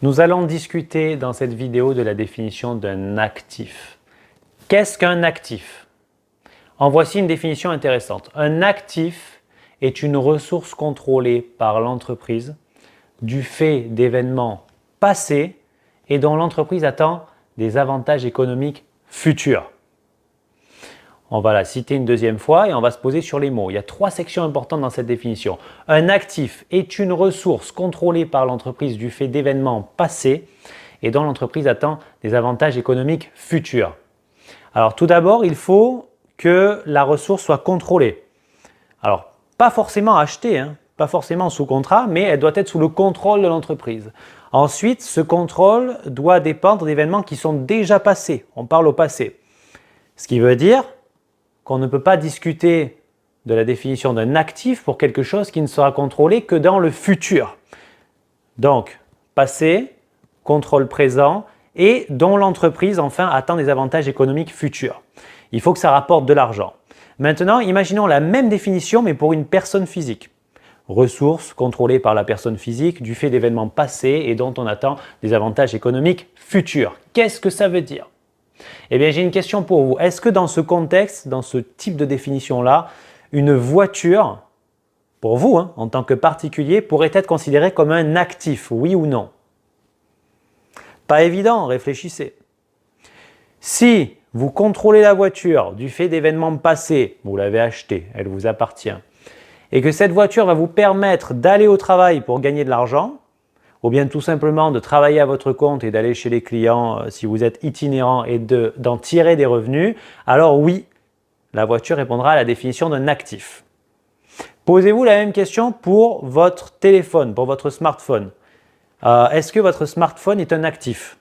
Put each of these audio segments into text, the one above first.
Nous allons discuter dans cette vidéo de la définition d'un actif. Qu'est-ce qu'un actif? En voici une définition intéressante. Un actif est une ressource contrôlée par l'entreprise du fait d'événements passés et dont l'entreprise attend des avantages économiques futurs. On va la citer une deuxième fois et on va se poser sur les mots. Il y a trois sections importantes dans cette définition. Un actif est une ressource contrôlée par l'entreprise du fait d'événements passés et dont l'entreprise attend des avantages économiques futurs. Alors tout d'abord, il faut que la ressource soit contrôlée. Alors pas forcément achetée, pas forcément sous contrat, mais elle doit être sous le contrôle de l'entreprise. Ensuite, ce contrôle doit dépendre d'événements qui sont déjà passés. On parle au passé. Ce qui veut dire qu'on ne peut pas discuter de la définition d'un actif pour quelque chose qui ne sera contrôlé que dans le futur. Donc, passé, contrôle présent et dont l'entreprise enfin attend des avantages économiques futurs. Il faut que ça rapporte de l'argent. Maintenant, imaginons la même définition mais pour une personne physique. Ressources contrôlées par la personne physique du fait d'événements passés et dont on attend des avantages économiques futurs. Qu'est-ce que ça veut dire ? Eh bien, j'ai une question pour vous. Est-ce que dans ce contexte, dans ce type de définition-là, une voiture, pour vous, en tant que particulier, pourrait être considérée comme un actif, oui ou non? Pas évident, réfléchissez. Si vous contrôlez la voiture du fait d'événements passés, vous l'avez achetée, elle vous appartient, et que cette voiture va vous permettre d'aller au travail pour gagner de l'argent, ou bien tout simplement de travailler à votre compte et d'aller chez les clients si vous êtes itinérant et d'en tirer des revenus, alors oui, la voiture répondra à la définition d'un actif. Posez-vous la même question pour votre téléphone, pour votre smartphone. Est-ce que votre smartphone est un actif?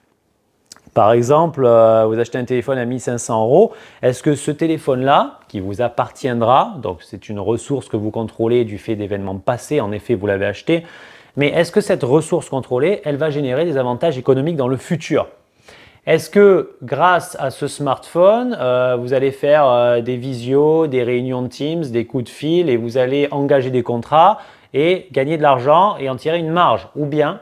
Par exemple, vous achetez un téléphone à 1 500 €, est-ce que ce téléphone-là, qui vous appartiendra, donc c'est une ressource que vous contrôlez du fait d'événements passés, en effet vous l'avez acheté, mais est-ce que cette ressource contrôlée, elle va générer des avantages économiques dans le futur? Est-ce que grâce à ce smartphone, vous allez faire des visios, des réunions de Teams, des coups de fil et vous allez engager des contrats et gagner de l'argent et en tirer une marge? Ou bien,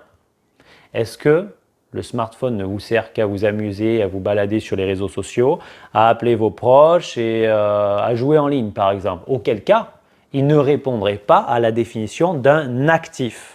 est-ce que le smartphone ne vous sert qu'à vous amuser, à vous balader sur les réseaux sociaux, à appeler vos proches et à jouer en ligne par exemple? Auquel cas, il ne répondrait pas à la définition d'un actif.